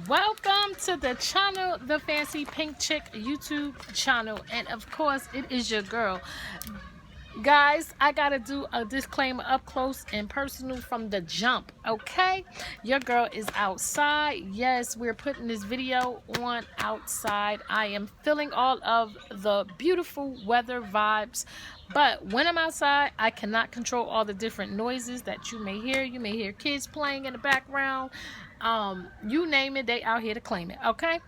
Welcome to the channel, the Fancy Pink Chick YouTube channel, and of course it is your girl. Guys, I gotta do a disclaimer up close and personal from the jump. Okay, your girl is outside. Yes, we're putting this video on outside. I am feeling all of the beautiful weather vibes, but when I'm outside I cannot control all the different noises that you may hear. You may hear kids playing in the background, you name it, they out here to claim it. Okay,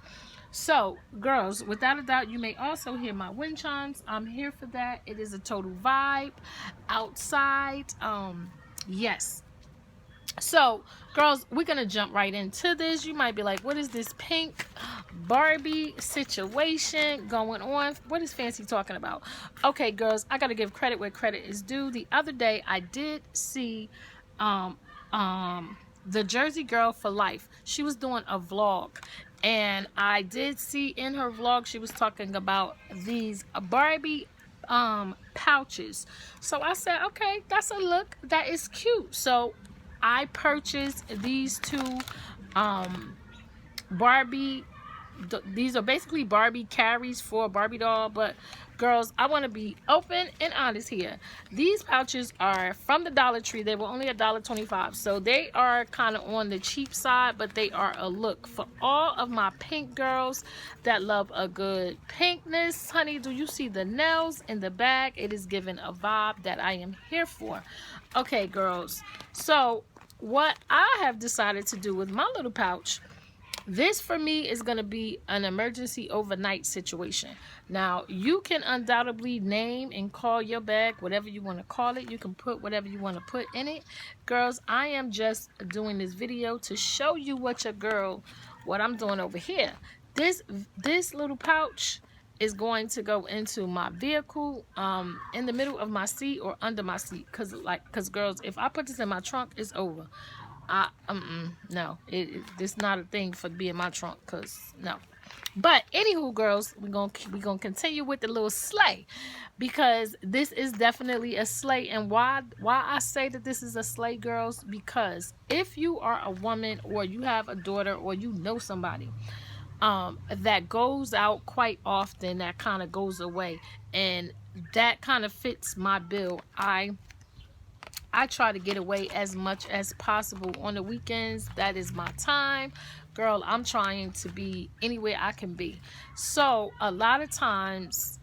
so girls, without a doubt, you may also hear my wind chimes. I'm here for that. It is a total vibe outside. Yes. So girls, we're gonna jump right into this. You might be like, what is this pink Barbie situation going on? What is Fancy talking about? Okay, girls, I gotta give credit where credit is due. The other day I did see um the Jersey Girl for Life. She was doing a vlog, and I did see in her vlog she was talking about these Barbie pouches. So I said, okay, that's a look, that is cute. So I purchased these two Barbie. These are basically Barbie carries for a Barbie doll. But girls, I want to be open and honest here. These pouches are from the Dollar Tree. They were only $1.25, so they are kind of on the cheap side, but they are a look for all of my pink girls that love a good pinkness. Honey, do you see the nails in the bag? It is giving a vibe that I am here for. Okay, girls, so what I have decided to do with my little pouch, this for me is going to be an emergency overnight situation. Now, you can undoubtedly name and call your bag whatever you want to call it. You can put whatever you want to put in it. Girls, I am just doing this video to show you what I'm doing over here. This little pouch is going to go into my vehicle, in the middle of my seat or under my seat, because girls, if I put this in my trunk, it's over. No, this not a thing for to be in my trunk, cause no. But anywho, girls, we're gonna continue with the little sleigh, because this is definitely a sleigh. And why I say that this is a sleigh, girls, because if you are a woman or you have a daughter or you know somebody that goes out quite often, that kind of goes away, and that kind of fits my bill. I try to get away as much as possible on the weekends. That is my time. Girl, I'm trying to be anywhere I can be. So a lot of times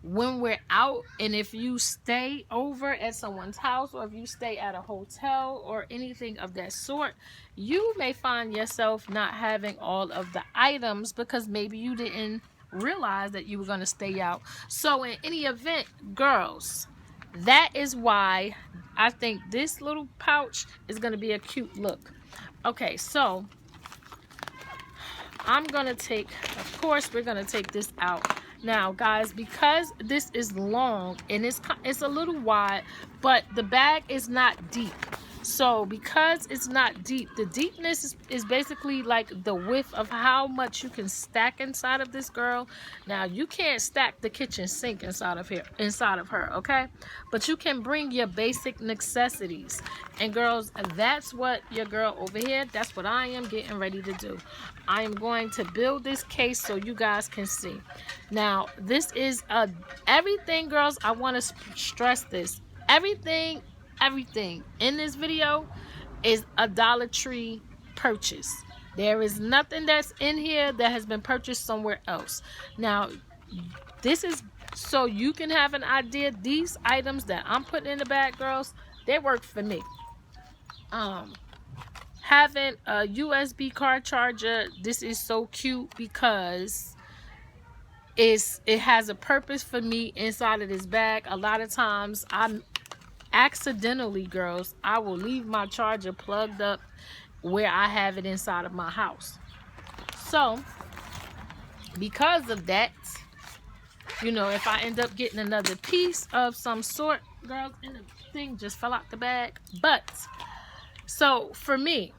when we're out, and if you stay over at someone's house or if you stay at a hotel or anything of that sort, you may find yourself not having all of the items because maybe you didn't realize that you were going to stay out. So in any event, girls, that is why I think this little pouch is going to be a cute look. Okay, so I'm going to take, of course, we're going to take this out. Now, guys, because this is long and it's a little wide, but the bag is not deep. So because it's not deep, the deepness is basically like the width of how much you can stack inside of this girl. Now, you can't stack the kitchen sink inside of her, okay? But you can bring your basic necessities. And girls, that's what your girl over here, that's what I am getting ready to do. I am going to build this case so you guys can see. Now, this is everything, girls, I want to stress this. Everything in this video is a Dollar Tree purchase. There is nothing that's in here that has been purchased somewhere else. Now, this is so you can have an idea. These items that I'm putting in the bag, girls, they work for me. Having a USB car charger, this is so cute because it has a purpose for me inside of this bag. A lot of times accidentally, girls, I will leave my charger plugged up where I have it inside of my house. So because of that, you know, if I end up getting another piece of some sort, girls, and the thing just fell out the bag. But so for me,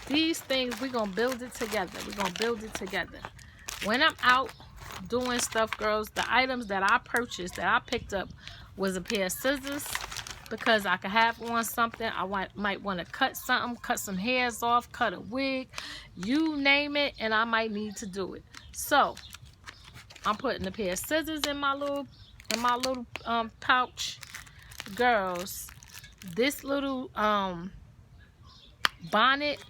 these things, we're gonna build it together. When I'm out doing stuff, girls, the items that I purchased, that I picked up, was a pair of scissors, because I could have on something. I might want to cut something, cut some hairs off, cut a wig, you name it, and I might need to do it. So I'm putting a pair of scissors in my little pouch. Girls, this little bonnet,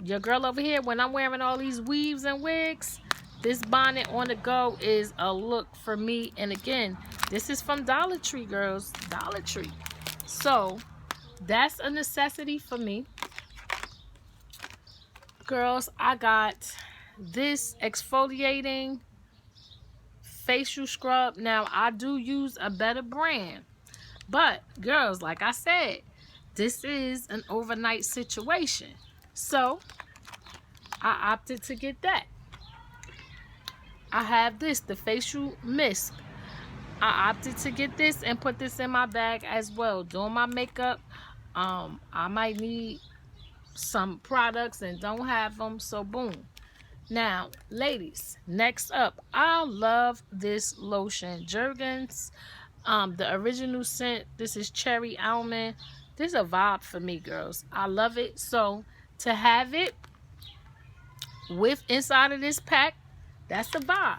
your girl over here, when I'm wearing all these weaves and wigs, this bonnet on the go is a look for me. And again, this is from Dollar Tree, girls. Dollar Tree. So that's a necessity for me. Girls, I got this exfoliating facial scrub. Now, I do use a better brand. But, girls, like I said, this is an overnight situation. So, I opted to get that. I have this, the facial mist. I opted to get this and put this in my bag as well. Doing my makeup, I might need some products and don't have them, so boom. Now, ladies, next up, I love this lotion. Jergens, the original scent. This is cherry almond. This is a vibe for me, girls. I love it. So, to have it with inside of this pack, that's the vibe.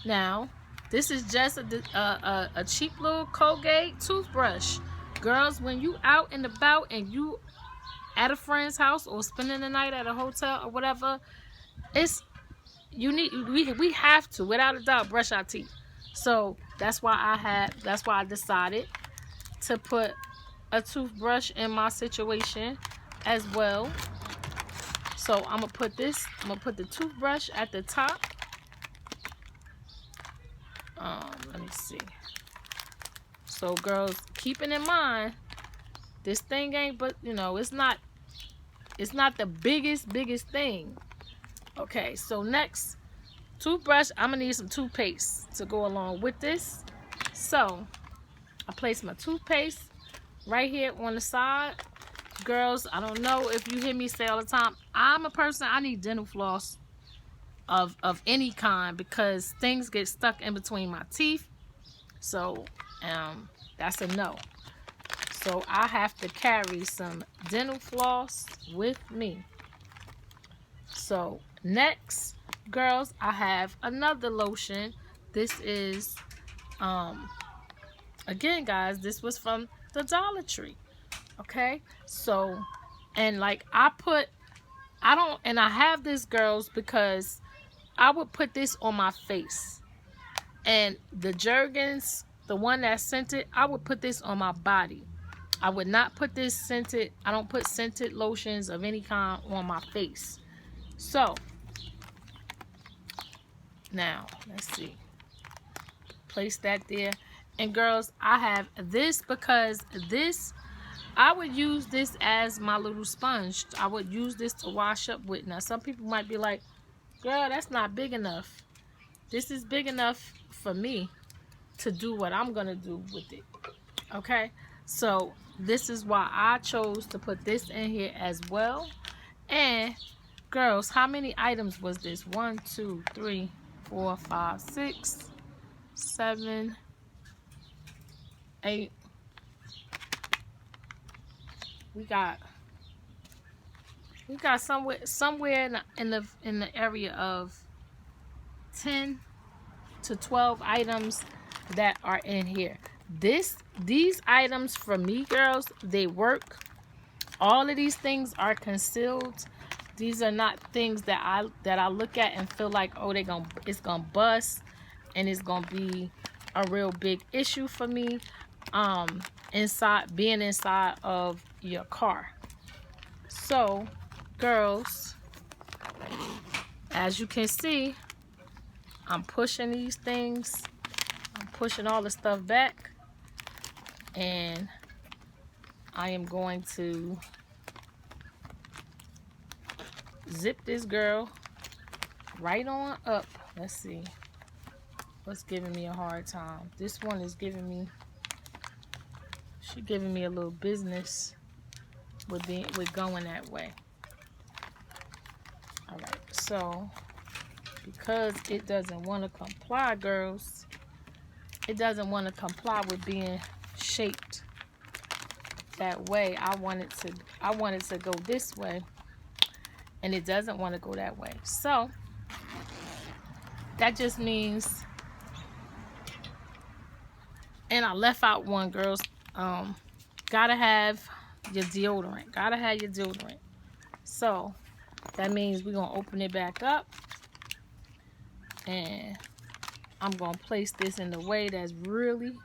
Now, this is just a cheap little Colgate toothbrush. Girls, when you out and about and you at a friend's house or spending the night at a hotel or whatever, we have to, without a doubt, brush our teeth. So that's why I decided to put a toothbrush in my situation as well. So I'm gonna put the toothbrush at the top. Let me see. So girls, keeping in mind, this thing ain't, but you know, it's not the biggest thing. Okay, so next, toothbrush. I'm gonna need some toothpaste to go along with this. So I place my toothpaste right here on the side. Girls, I don't know if you hear me say all the time, I'm a person, I need dental floss of any kind because things get stuck in between my teeth. So that's a no. So I have to carry some dental floss with me. So next, girls, I have another lotion. This is again, guys, this was from the Dollar Tree. Okay, so, and like I have this, girls, because I would put this on my face. And the Jergens, the one that's scented, I would put this on my body. I would not put this scented, I don't put scented lotions of any kind on my face. So, now, let's see. Place that there. And girls, I have this because this, I would use this as my little sponge. I would use this to wash up with. Now, some people might be like, girl, that's not big enough. This is big enough for me to do what I'm going to do with it. Okay? So, this is why I chose to put this in here as well. And, girls, how many items was this? 1, 2, 3, 4, 5, 6, 7, 8. We got somewhere in the area of 10 to 12 items that are in here. These items for me, girls, they work. All of these things are concealed. These are not things that I look at and feel like, oh, it's gonna bust and it's gonna be a real big issue for me. Being inside of your car. So, girls, as you can see, I'm pushing these things. I'm pushing all the stuff back, and I am going to zip this girl right on up. Let's see what's giving me a hard time. This one is giving me, she's giving me a little business with going that way. All right, so because it doesn't want to comply, girls, it doesn't want to comply with being shaped that way. I want it to go this way, and it doesn't want to go that way. So that just means, and I left out one, girls. Gotta have your deodorant. Gotta have your deodorant. So that means we're gonna open it back up, and I'm gonna place this in the way that's really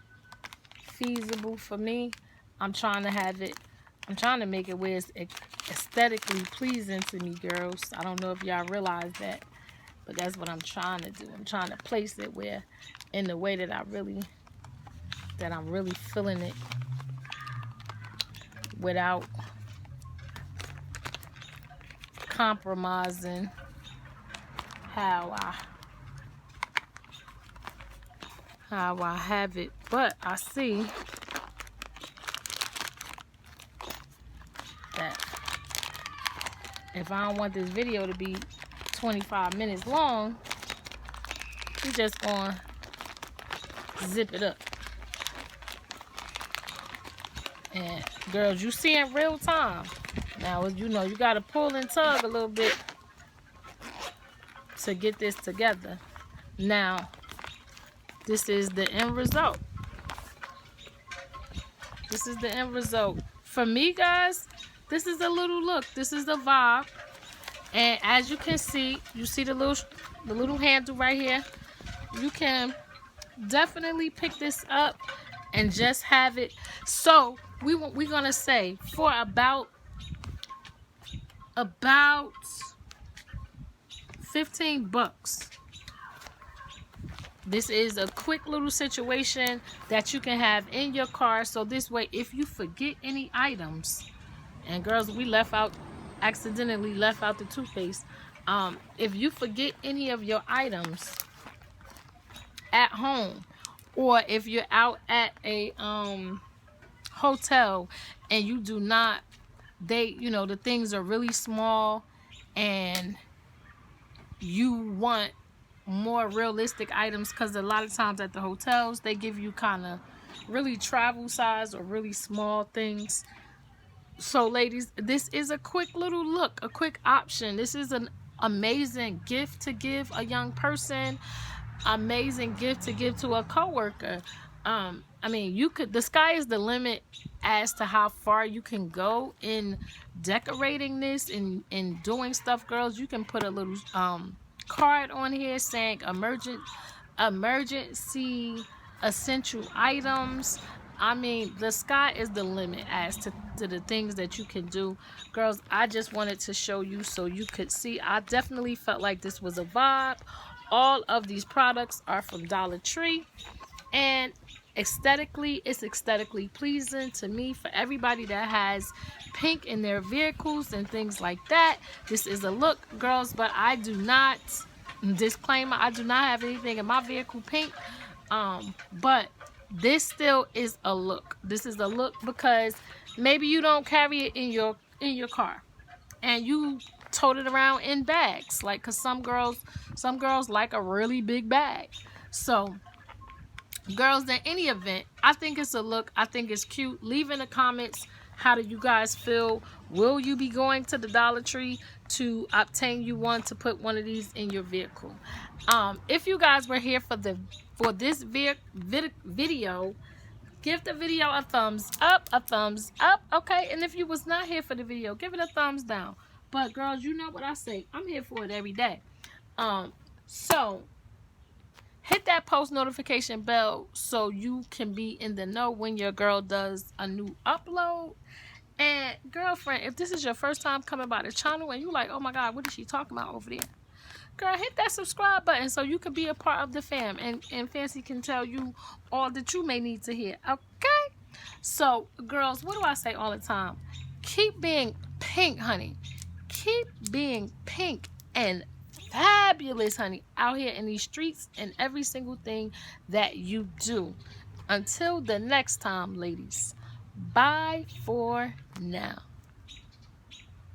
feasible for me. I'm trying to make it where it's aesthetically pleasing to me, girls. I don't know if y'all realize that, but that's what I'm trying to do. I'm trying to place it where, in the way that I'm really feeling it, without compromising how I have it. But I see that if I don't want this video to be 25 minutes long, we're just gonna zip it up. And girls, you see in real time. Now, you know, you gotta pull and tug a little bit to get this together. Now, this is the end result. This is the end result. For me, guys, this is a little look. This is the vibe. And as you can see, you see the little handle right here. You can definitely pick this up and just have it. So we're gonna say for about 15 bucks. This is a quick little situation that you can have in your car. So this way, if you forget any items, and girls, we accidentally left out the toothpaste. If you forget any of your items at home, or if you're out at a hotel and you do not, the things are really small and you want more realistic items, because a lot of times at the hotels they give you kind of really travel size or really small things. So ladies, this is a quick little look, a quick option. This is an amazing gift to give a young person, amazing gift to give to a coworker. I mean, the sky is the limit as to how far you can go in decorating this and doing stuff, girls. You can put a little card on here saying emergency essential items. I mean, the sky is the limit as to the things that you can do. Girls, I just wanted to show you so you could see. I definitely felt like this was a vibe. All of these products are from Dollar Tree, and aesthetically, it's aesthetically pleasing to me. For everybody that has pink in their vehicles and things like that, this is a look, girls. But I do not, disclaimer, I do not have anything in my vehicle pink, but this still is a look. This is a look because maybe you don't carry it in your car and you tote it around in bags, like, because some girls like a really big bag. So girls, in any event, I think it's a look. I think it's cute. Leave in the comments, how do you guys feel? Will you be going to the Dollar Tree to obtain you one, to put one of these in your vehicle? If you guys were here for this video, give the video a thumbs up, okay? And if you was not here for the video, give it a thumbs down. But girls, you know what I say, I'm here for it every day. So hit that post notification bell so you can be in the know when your girl does a new upload. And girlfriend, if this is your first time coming by the channel and you like, oh my god, what is she talking about over there, girl, hit that subscribe button so you can be a part of the fam, and Fancy can tell you all that you may need to hear, okay? So girls, what do I say all the time? Keep being pink, honey. Keep being pink and fabulous, honey, out here in these streets and every single thing that you do. Until the next time, ladies, bye for now.